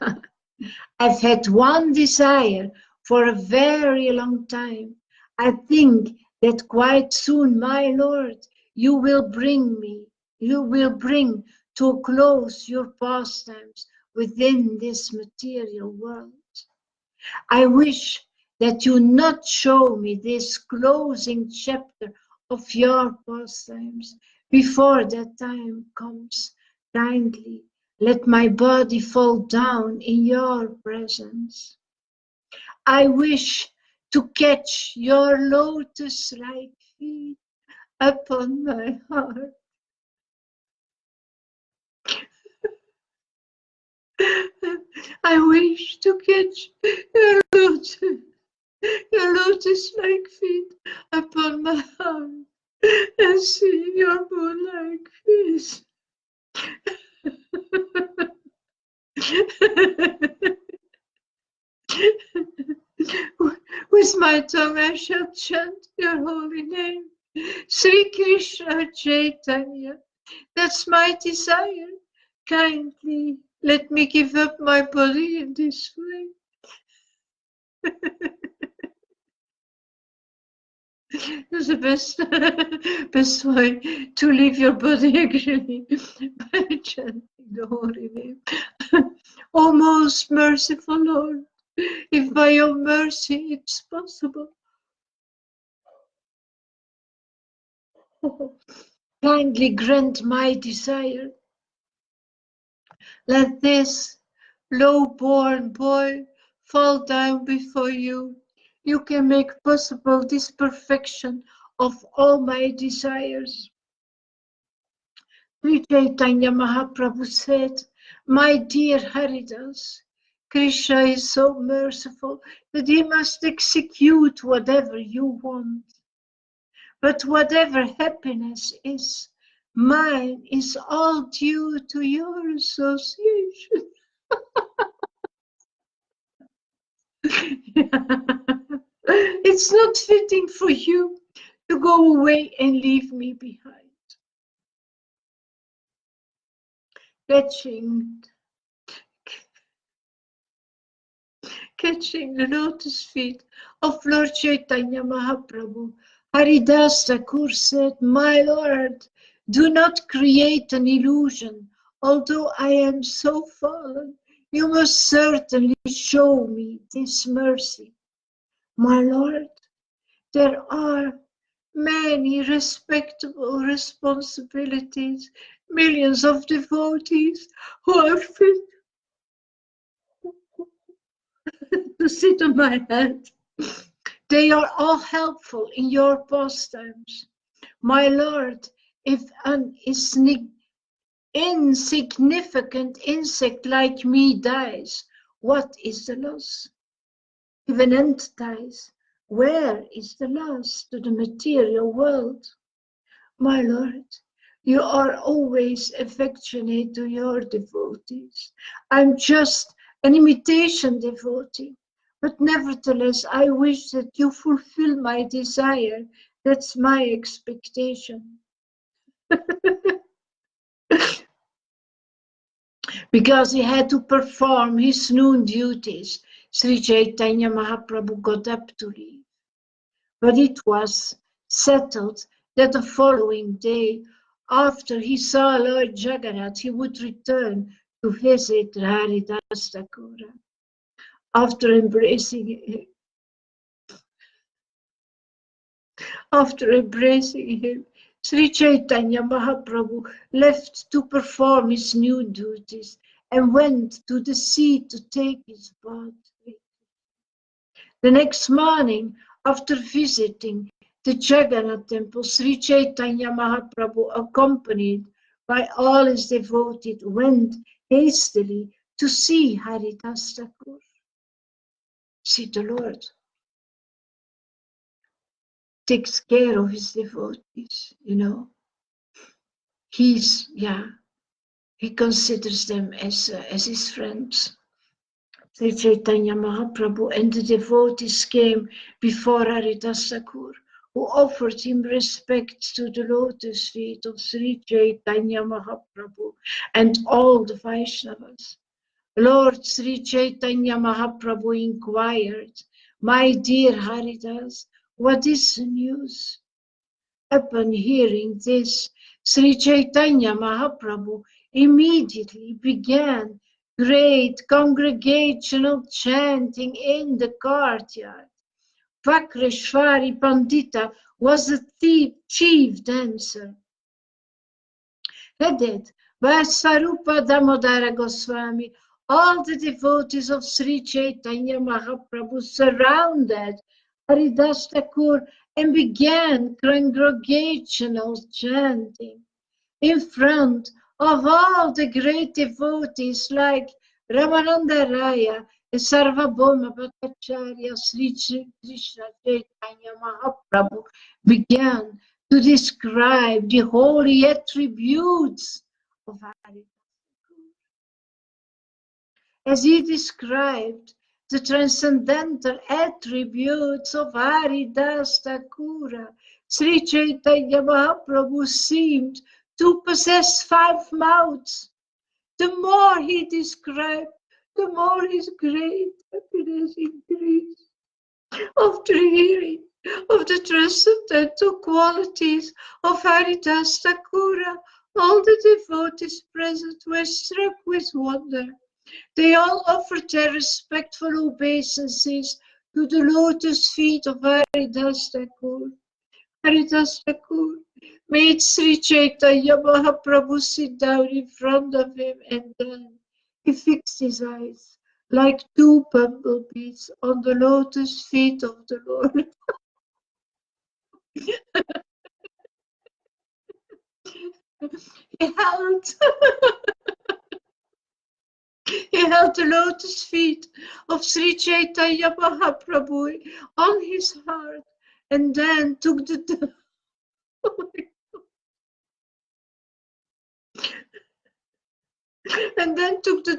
I've had one desire for a very long time. I think that quite soon, my Lord, you will bring to a close your pastimes within this material world. I wish that you not show me this closing chapter of your pastimes before that time comes. Kindly let my body fall down in your presence. I wish to catch your lotus-like feet upon my heart. I wish to catch your lotus-like feet upon my heart and see your moon-like face. With my tongue I shall chant your holy name. Sri Krishna Chaitanya, that's my desire. Kindly let me give up my body in this way. That's the best way to leave your body actually, by chanting the holy name. O most merciful Lord, if by your mercy it's possible, kindly grant my desire. Let this low-born boy fall down before you. You can make possible this perfection of all my desires. Sri Chaitanya Mahaprabhu said, my dear Haridas, Krishna is so merciful that he must execute whatever you want. But whatever happiness is, mine is all due to your association. It's not fitting for you to go away and leave me behind. Catching the lotus feet of Lord Chaitanya Mahaprabhu, Haridas Thakur said, my Lord, do not create an illusion. Although I am so fallen, you must certainly show me this mercy. My Lord, there are many respectable responsibilities, millions of devotees who are fit to sit on my head. They are all helpful in your pastimes. My Lord, if an insignificant insect like me dies, what is the loss? If an ant dies, where is the loss to the material world? My Lord, you are always affectionate to your devotees. I'm just an imitation devotee, but nevertheless, I wish that you fulfill my desire. That's my expectation. Because he had to perform his noon duties, Sri Chaitanya Mahaprabhu got up to leave. But it was settled that the following day, after he saw Lord Jagannath, he would return to visit Haridas Thakur. After embracing him, Sri Chaitanya Mahaprabhu left to perform his new duties and went to the sea to take his bath. The next morning, after visiting the Jagannath temple, Sri Chaitanya Mahaprabhu, accompanied by all his devotees, went hastily to see Haridas Thakur. See, the Lord takes care of his devotees, you know. He considers them as his friends. Sri Chaitanya Mahaprabhu and the devotees came before Haridas Thakur, who offered him respect to the lotus feet of Sri Chaitanya Mahaprabhu and all the Vaishnavas. Lord Sri Chaitanya Mahaprabhu inquired, "My dear Haridas, what is the news?" Upon hearing this, Sri Chaitanya Mahaprabhu immediately began great congregational chanting in the courtyard. Vakreshwari Pandita was the chief dancer, headed by Swarupa Damodara Goswami. All the devotees of Sri Chaitanya Mahaprabhu surrounded Haridas Thakur and began congregational chanting in front of all the great devotees like Ramananda Raya and Sarvabhauma Bhattacharya. Sri Krishna Chaitanya Mahaprabhu began to describe the holy attributes of Haridas. As he described the transcendental attributes of Haridas Thakura, Sri Chaitanya Mahaprabhu seemed to possess 5 mouths. The more he described, the more his great happiness increased. After hearing of the transcendental qualities of Haridas Thakura, all the devotees present were struck with wonder. They all offered their respectful obeisances to the lotus feet of Haridas Thakur. Haridas Thakur made Sri Chaitanya Mahaprabhu sit down in front of him, and then he fixed his eyes like 2 bumblebees on the lotus feet of the Lord. He held the lotus feet of Sri Chaitanya Mahaprabhu on his heart, and then took the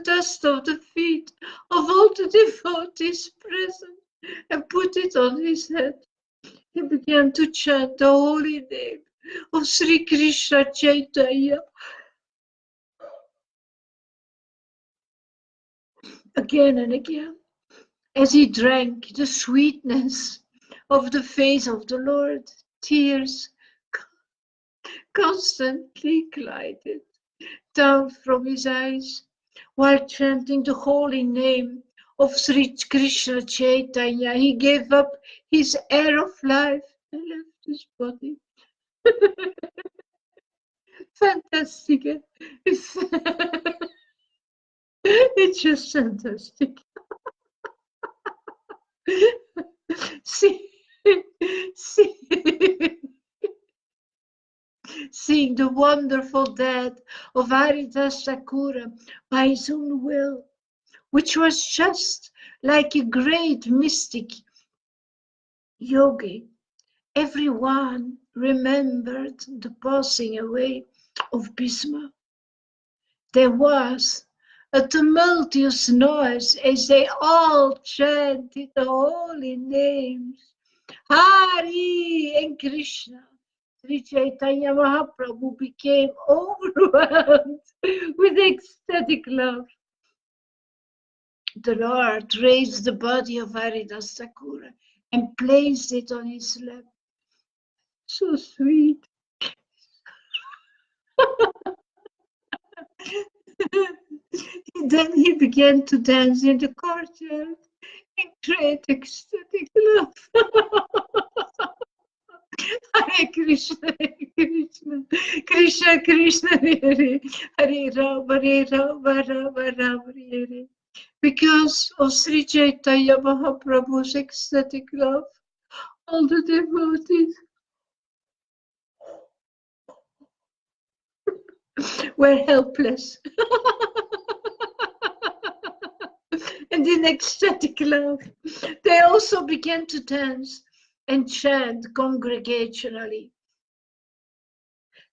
dust of the feet of all the devotees present and put it on his head. He began to chant the holy name of Sri Krishna Chaitanya again and again, as he drank the sweetness of the face of the Lord. Tears constantly glided down from his eyes while chanting the holy name of Sri Krishna Chaitanya. He gave up his air of life and left his body. Fantastic. It's just fantastic. Seeing the wonderful death of Haridas Thakura by his own will, which was just like a great mystic yogi, everyone remembered the passing away of Bhisma. There was a tumultuous noise as they all chanted the holy names, Hari and Krishna. Sri Chaitanya Mahaprabhu became overwhelmed with ecstatic love. The Lord raised the body of Haridas Thakura and placed it on his lap. So sweet. Then he began to dance in the courtyard in great ecstatic love. Hare Krishna, Krishna Krishna, Hare Hare, Rama Rama, Rama Hare. Because of Sri Chaitanya Mahaprabhu's ecstatic love, all the devotees were helpless. And in ecstatic love, they also began to dance and chant congregationally.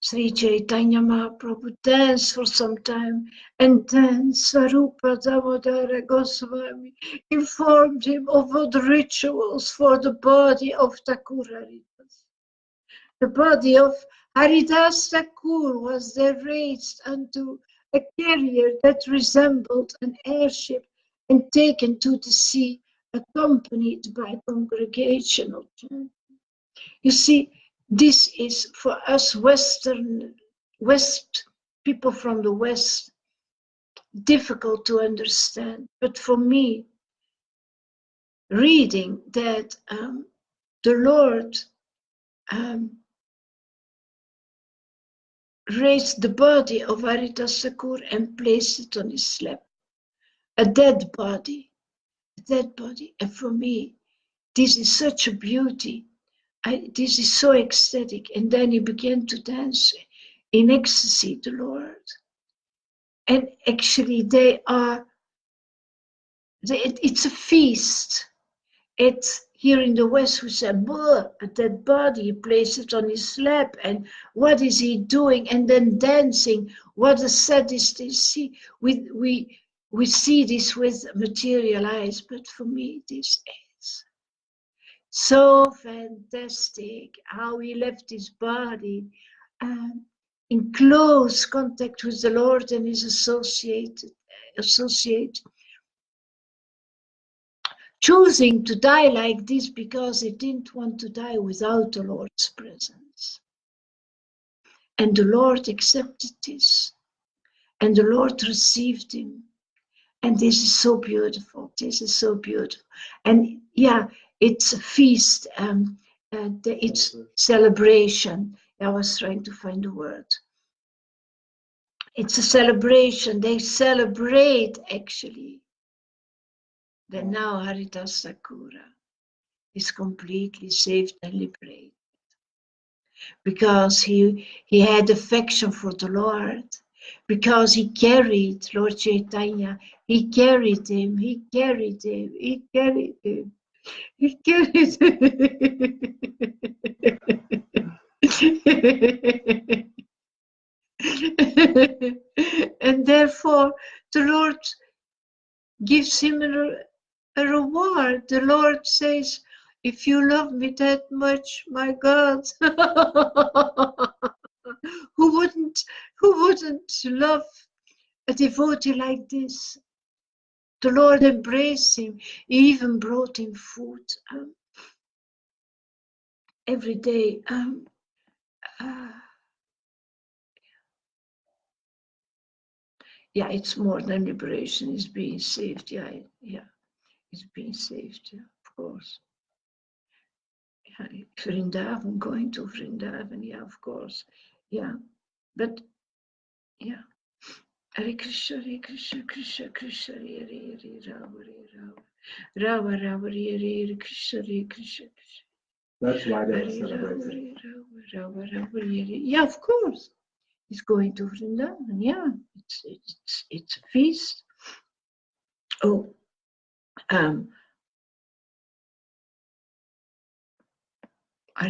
Sri Chaitanya Mahaprabhu danced for some time, and then Swarupa Damodara Goswami informed him of all the rituals for the body of Thakur Haridas. The body of Haridas Thakur was then raised unto a carrier that resembled an airship and taken to the sea, accompanied by congregational chant. You see, this is for us West people from the West difficult to understand. But for me, reading that the Lord raised the body of Haridas Thakur and placed it on his lap, a dead body, and for me, this is such a beauty. This is so ecstatic. And then he began to dance in ecstasy, the Lord. And actually it's a feast. It's here in the West we say, a dead body, he placed it on his lap, and what is he doing? And then dancing, what a sadist is. See, we see this with material eyes, but for me this is so fantastic how he left his body in close contact with the Lord and his associate, choosing to die like this because he didn't want to die without the Lord's presence. And the Lord accepted this, and the Lord received him. And this is so beautiful. This is so beautiful. And yeah, it's a feast. It's celebration. I was trying to find a word. It's a celebration. They celebrate actually that now Haridas Thakur is completely saved and liberated because he had affection for the Lord, because he carried Lord Chaitanya, he carried him, he carried him, he carried him, he carried him. And therefore the Lord gives him a reward. The Lord says, if you love me that much, my God, who wouldn't love a devotee like this? The Lord embraced him. He even brought him food every day. Yeah, it's more than liberation. It's being saved. Yeah, it's being saved. Yeah, of course. Yeah, Vrindavan, going to Vrindavan. Yeah, of course. Yeah, but yeah. Hare Krishna, Krishna, Krishna, Hare Hare, Rama, Rama, Rama, Hare Krishna, Krishna. That's why they were celebrating. Yeah, of course. It's going to Vrindavan. Yeah, it's a feast. Oh, Hare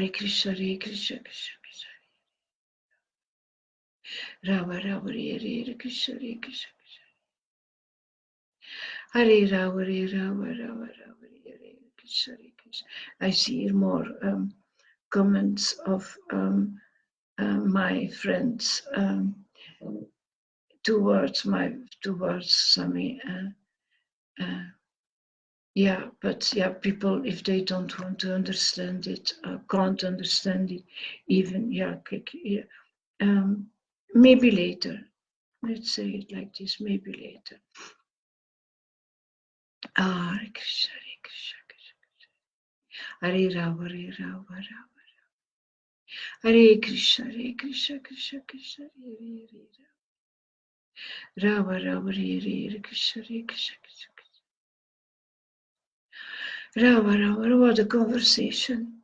Krishna, Krishna, Krishna. Rama, Rama, Hare Krishna, Krishna. Hare Rama, Rama, Rama, Hare Krishna, Krishna. I see here more comments of my friends towards Sami. Yeah, but yeah, people, if they don't want to understand it, can't understand it, even, yeah, maybe later. Let's say it like this, maybe later. Hare Krishna, Krishna, Krishna. Hare Rama, Rama. Hare Krishna, Krishna, Krishna, Hare Rama, Rama, Hare Krishna, Krishna, Krishna. Rama, what a conversation.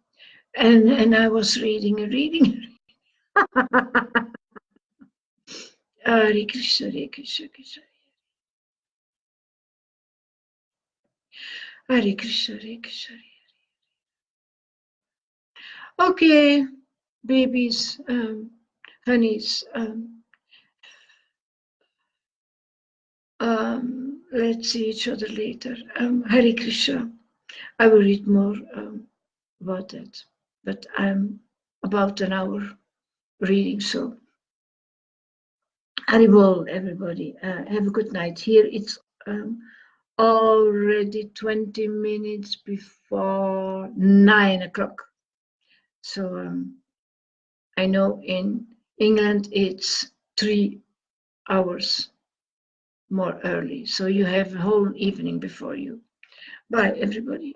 And I was reading. Hare Krishna, Krishna, Krishna. Hare Krishna, Krishna. Okay, babies, honeys, let's see each other later. Hare Krishna. I will read more about that, but I'm about an hour reading, so Haribol, everybody. Have a good night. Here it's already 20 minutes before 9 o'clock. So I know in England it's 3 hours more early. So you have a whole evening before you. Bye, everybody.